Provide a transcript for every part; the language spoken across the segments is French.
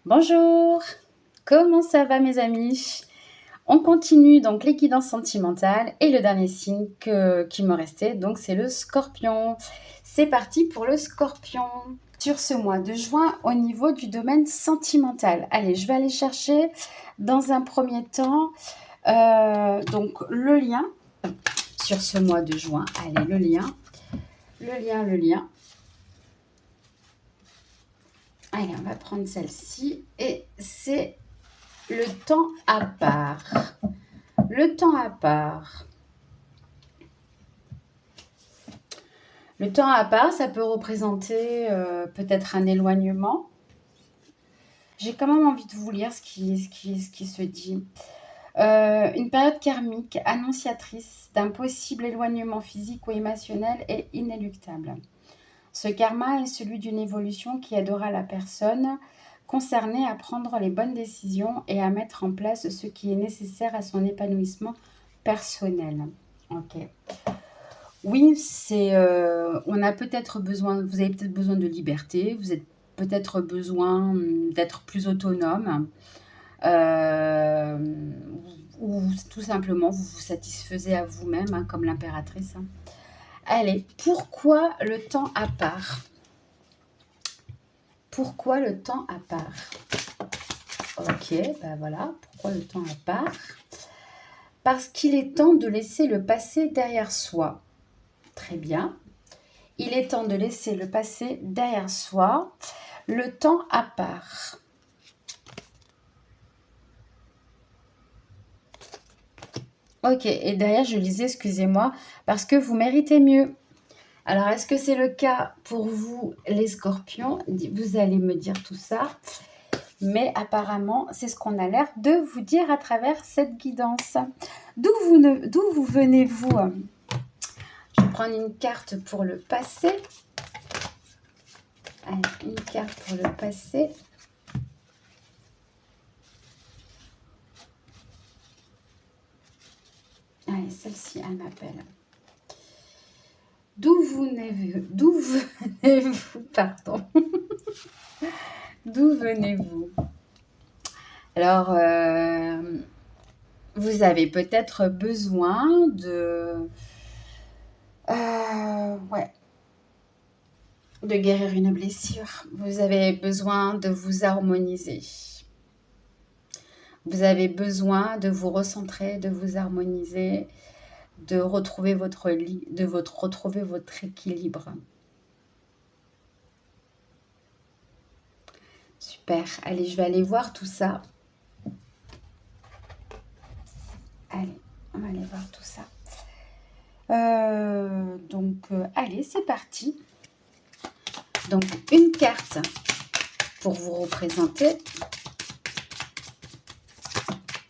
Bonjour, comment ça va mes amis? On continue donc les guidances sentimentales et le dernier signe qui me restait, donc c'est le scorpion. C'est parti pour le scorpion. Sur ce mois de juin, au niveau du domaine sentimental. Allez, je vais aller chercher dans un premier temps donc le lien sur ce mois de juin. Allez, le lien. Allez, on va prendre celle-ci et c'est le temps à part. Le temps à part. Le temps à part, ça peut représenter peut-être un éloignement. J'ai quand même envie de vous lire ce qui se dit. Une période karmique annonciatrice d'un possible éloignement physique ou émotionnel est inéluctable. Ce karma est celui d'une évolution qui aidera la personne concernée à prendre les bonnes décisions et à mettre en place ce qui est nécessaire à son épanouissement personnel. Ok. Oui, on a peut-être besoin, vous avez peut-être besoin de liberté, vous avez peut-être besoin d'être plus autonome, euh, ou tout simplement vous vous satisfaisez à vous-même, hein, comme l'impératrice. Hein. Allez, pourquoi le temps à part? Pourquoi le temps à part? Ok, ben voilà, pourquoi le temps à part? Parce qu'il est temps de laisser le passé derrière soi. Très bien. Il est temps de laisser le passé derrière soi. Le temps à part. Ok, et derrière, je lisais, excusez-moi, parce que vous méritez mieux. Alors, est-ce que c'est le cas pour vous, les scorpions? Vous allez me dire tout ça. Mais apparemment, c'est ce qu'on a l'air de vous dire à travers cette guidance. D'où vous venez-vous? Je vais prendre une carte pour le passé. Allez, une carte pour le passé. Allez, celle-ci, elle m'appelle. D'où venez-vous, pardon. D'où venez-vous? Alors, vous avez peut-être besoin de guérir une blessure. Vous avez besoin de vous harmoniser. Vous avez besoin de vous recentrer, de vous harmoniser, de retrouver retrouver votre équilibre. Super. Allez, je vais aller voir tout ça. Allez, on va aller voir tout ça. Allez, c'est parti. Donc, une carte pour vous représenter.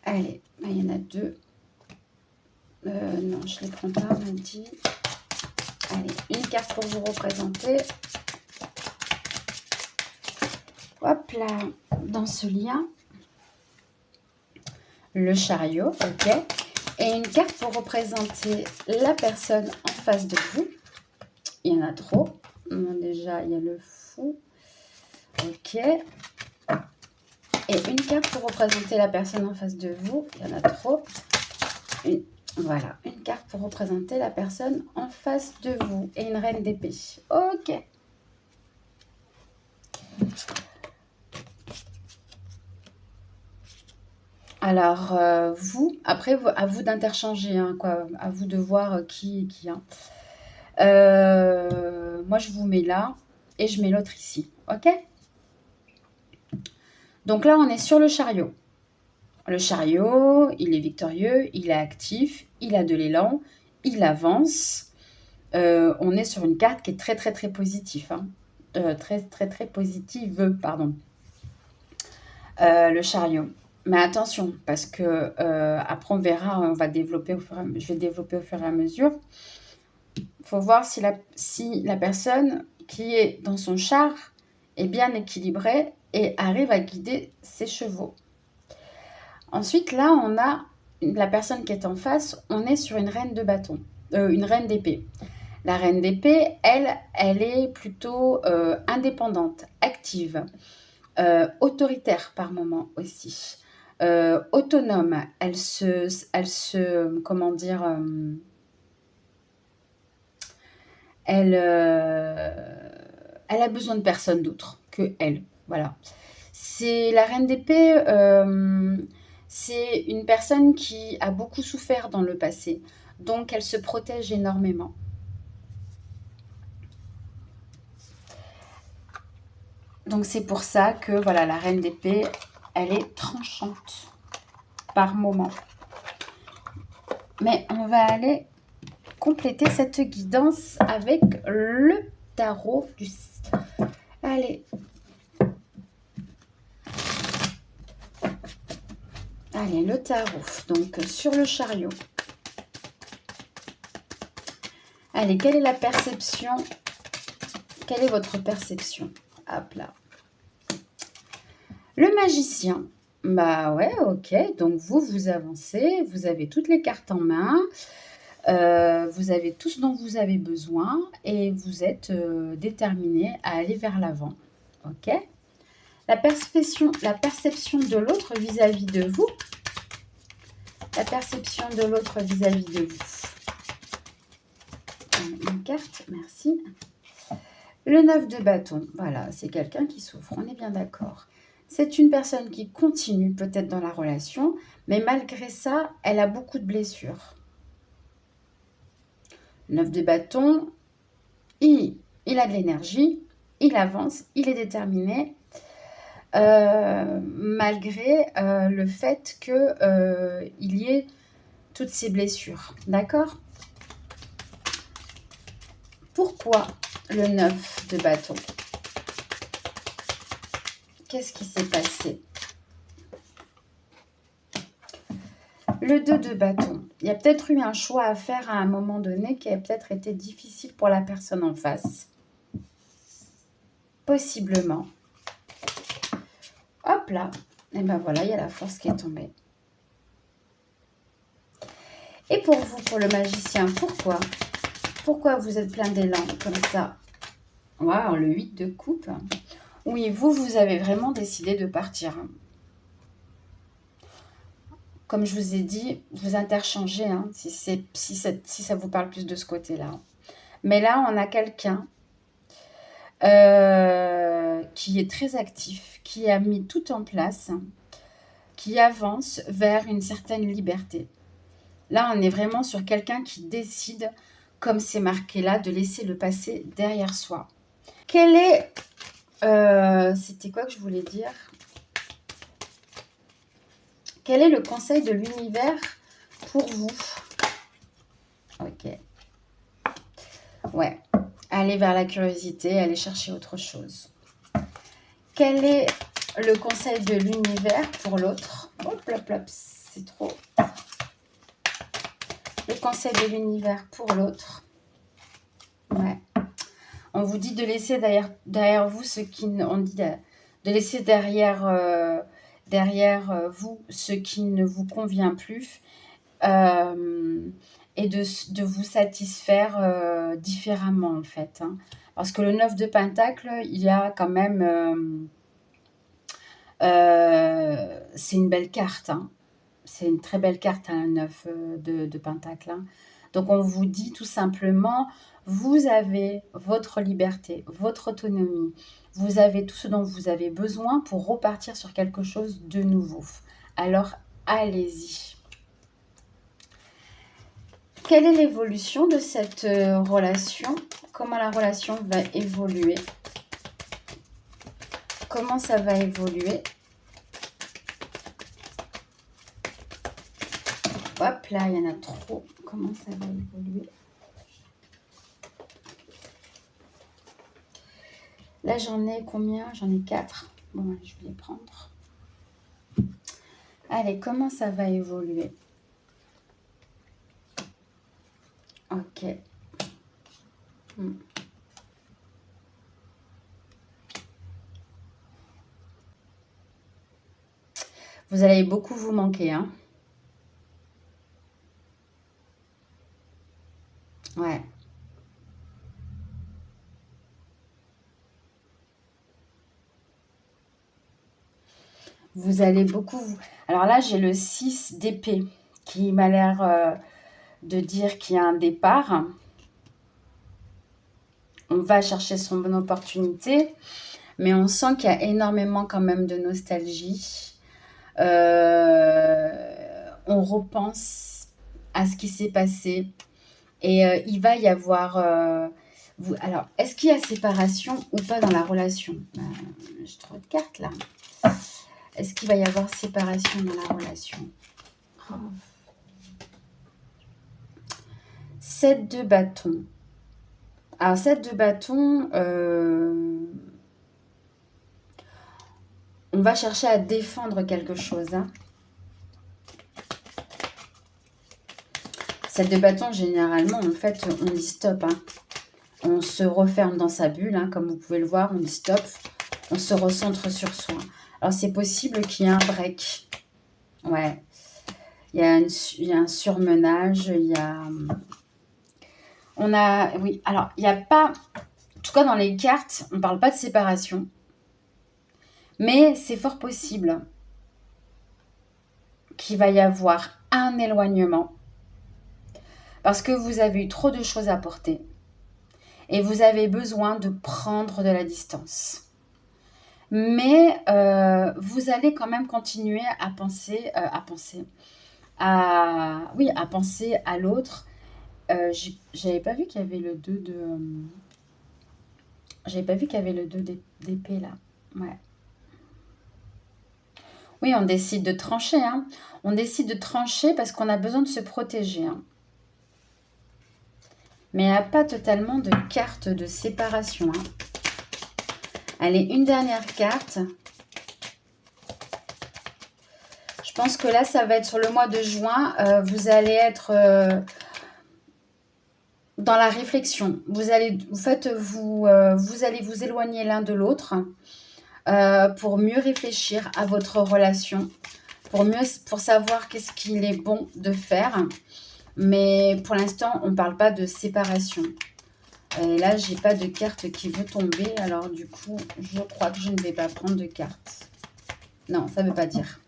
Allez, il y en a deux. Non, je ne les prends pas, on m'a dit. Allez, une carte pour vous représenter. Hop là, dans ce lien. Le chariot, ok. Et une carte pour représenter la personne en face de vous. Il y en a trop. Déjà, il y a le fou. Ok. Et une carte pour représenter la personne en face de vous. Il y en a trop. Voilà, une carte pour représenter la personne en face de vous. Et une reine d'épée. Ok. Alors, à vous d'interchanger, hein, quoi. À vous de voir qui est qui. Hein. Moi, je vous mets là et je mets l'autre ici. Ok? Donc là, on est sur le chariot. Le chariot, il est victorieux, il est actif, il a de l'élan, il avance. On est sur une carte qui est très, très, très positive. Hein. Très, très, très positive, pardon. Le chariot. Mais attention, parce que après, on verra, je vais développer au fur et à mesure. Il faut voir si la personne qui est dans son char est bien équilibrée et arrive à guider ses chevaux. Ensuite, là, on a la personne qui est en face, on est sur une reine de bâton, une reine d'épée. La reine d'épée, elle est plutôt indépendante, active. autoritaire par moment aussi, autonome. Comment dire, elle, elle a besoin de personne d'autre que elle. Voilà. C'est la reine d'épée, c'est une personne qui a beaucoup souffert dans le passé, donc elle se protège énormément. Donc c'est pour ça que voilà, la reine d'épée, elle est tranchante par moment. Mais on va aller compléter cette guidance avec le tarot du... Allez. Allez, le tarot. Donc, sur le chariot. Allez, quelle est la perception? Quelle est votre perception? Hop là. Le magicien. Bah ouais, ok. Donc, vous avancez. Vous avez toutes les cartes en main. Vous avez tout ce dont vous avez besoin. Et vous êtes déterminé à aller vers l'avant. Ok. La perception de l'autre vis-à-vis de vous. La perception de l'autre vis-à-vis de vous. Une carte, merci. Le 9 de bâton, voilà, c'est quelqu'un qui souffre, on est bien d'accord. C'est une personne qui continue peut-être dans la relation, mais malgré ça, elle a beaucoup de blessures. 9 de bâton, il a de l'énergie, il avance, il est déterminé, malgré le fait qu'il y ait toutes ces blessures, d'accord? Pourquoi le 9 de bâton? Qu'est-ce qui s'est passé? Le 2 de bâton. Il y a peut-être eu un choix à faire à un moment donné qui a peut-être été difficile pour la personne en face. Possiblement. Hop là. Et ben voilà, il y a la force qui est tombée. Et pour vous, pour le magicien, pourquoi? Pourquoi vous êtes plein d'élan comme ça? Waouh, le 8 de coupe. Oui, vous avez vraiment décidé de partir. Comme je vous ai dit, vous interchangez hein, si ça vous parle plus de ce côté-là. Mais là, on a quelqu'un qui est très actif, qui a mis tout en place, qui avance vers une certaine liberté. Là, on est vraiment sur quelqu'un qui décide, comme c'est marqué là, de laisser le passé derrière soi. Quel est... C'était quoi que je voulais dire? Quel est le conseil de l'univers pour vous? Ok. Ouais. Aller vers la curiosité, aller chercher autre chose. Quel est le conseil de l'univers pour l'autre? Hop, hop, hop, c'est trop. Le conseil de l'univers pour l'autre. Ouais. On vous dit de laisser derrière vous ce qui... On dit de laisser derrière vous ce qui ne vous convient plus et de vous satisfaire différemment en fait. Hein. Parce que le 9 de Pentacle, il y a quand même... c'est une belle carte. Hein. C'est une très belle carte, un 9 de Pentacle. Hein. Donc, on vous dit tout simplement, vous avez votre liberté, votre autonomie. Vous avez tout ce dont vous avez besoin pour repartir sur quelque chose de nouveau. Alors, allez-y. Quelle est l'évolution de cette relation? Comment la relation va évoluer? Comment ça va évoluer? Hop là, il y en a trop. Comment ça va évoluer? Là, j'en ai combien? J'en ai 4. Bon, je vais les prendre. Allez, comment ça va évoluer? Ok. Vous allez beaucoup vous manquer, hein? Ouais. Vous allez beaucoup... Alors là, j'ai le 6 d'épée qui m'a l'air de dire qu'il y a un départ. On va chercher son bonne opportunité, mais on sent qu'il y a énormément quand même de nostalgie. On repense à ce qui s'est passé et il va y avoir... alors, est-ce qu'il y a séparation ou pas dans la relation? J'ai trop de cartes là. Est-ce qu'il va y avoir séparation dans la relation? 7 de bâton. Alors, 7 de bâton, on va chercher à défendre quelque chose. 7 de bâton, généralement, en fait, on dit stop. On se referme dans sa bulle, comme vous pouvez le voir, on dit stop. On se recentre sur soi. Alors, c'est possible qu'il y ait un break. Ouais. Il y a un surmenage, il y a... Oui, alors, il n'y a pas... En tout cas, dans les cartes, on ne parle pas de séparation. Mais c'est fort possible qu'il va y avoir un éloignement. Parce que vous avez eu trop de choses à porter. Et vous avez besoin de prendre de la distance. Mais vous allez quand même continuer à penser à l'autre. J'avais pas vu qu'il y avait le 2 de... J'avais pas vu qu'il y avait le 2 d'épée là. Ouais. Oui, on décide de trancher. On décide de trancher parce qu'on a besoin de se protéger. Mais il n'y a pas totalement de carte de séparation. Allez, une dernière carte. Je pense que là, ça va être sur le mois de juin. Vous allez être dans la réflexion. Vous allez vous éloigner l'un de l'autre pour mieux réfléchir à votre relation, pour savoir qu'est-ce qu'il est bon de faire. Mais pour l'instant, on ne parle pas de séparation. Et là, j'ai pas de carte qui veut tomber. Alors du coup, je crois que je ne vais pas prendre de carte. Non, ça ne veut pas dire.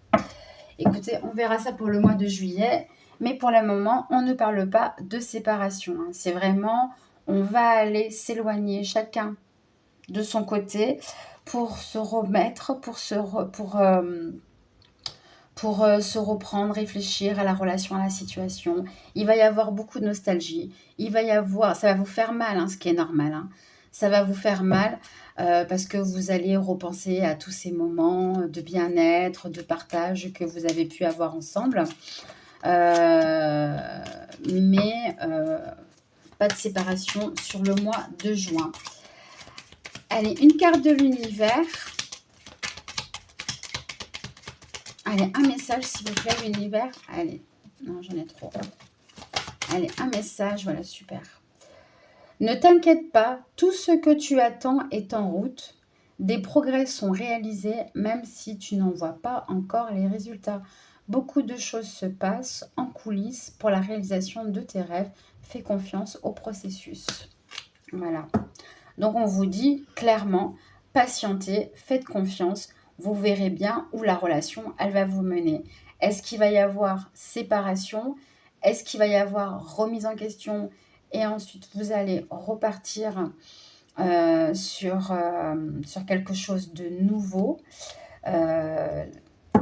Écoutez, on verra ça pour le mois de juillet. Mais pour le moment, on ne parle pas de séparation. C'est vraiment, on va aller s'éloigner chacun de son côté pour se remettre, pour se reprendre, réfléchir à la relation, à la situation. Il va y avoir beaucoup de nostalgie. Il va y avoir, ça va vous faire mal, ce qui est normal. Ça va vous faire mal parce que vous allez repenser à tous ces moments de bien-être, de partage que vous avez pu avoir ensemble. Mais pas de séparation sur le mois de juin. Allez, une carte de l'univers. Allez, un message, s'il vous plaît, l'univers. Allez, non, j'en ai trop. Allez, un message, voilà, super. Ne t'inquiète pas, tout ce que tu attends est en route. Des progrès sont réalisés, même si tu n'en vois pas encore les résultats. Beaucoup de choses se passent en coulisses pour la réalisation de tes rêves. Fais confiance au processus. Voilà. Donc, on vous dit clairement, patientez, faites confiance. Vous verrez bien où la relation, elle va vous mener. Est-ce qu'il va y avoir séparation? Est-ce qu'il va y avoir remise en question? Et ensuite, vous allez repartir sur quelque chose de nouveau.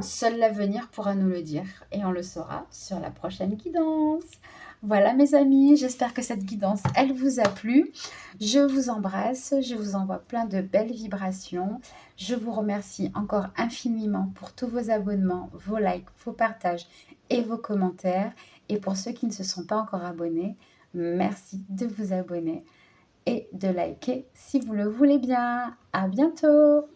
Seul l'avenir pourra nous le dire. Et on le saura sur la prochaine guidance. Voilà mes amis, j'espère que cette guidance, elle vous a plu. Je vous embrasse, je vous envoie plein de belles vibrations. Je vous remercie encore infiniment pour tous vos abonnements, vos likes, vos partages et vos commentaires. Et pour ceux qui ne se sont pas encore abonnés, merci de vous abonner et de liker si vous le voulez bien. À bientôt!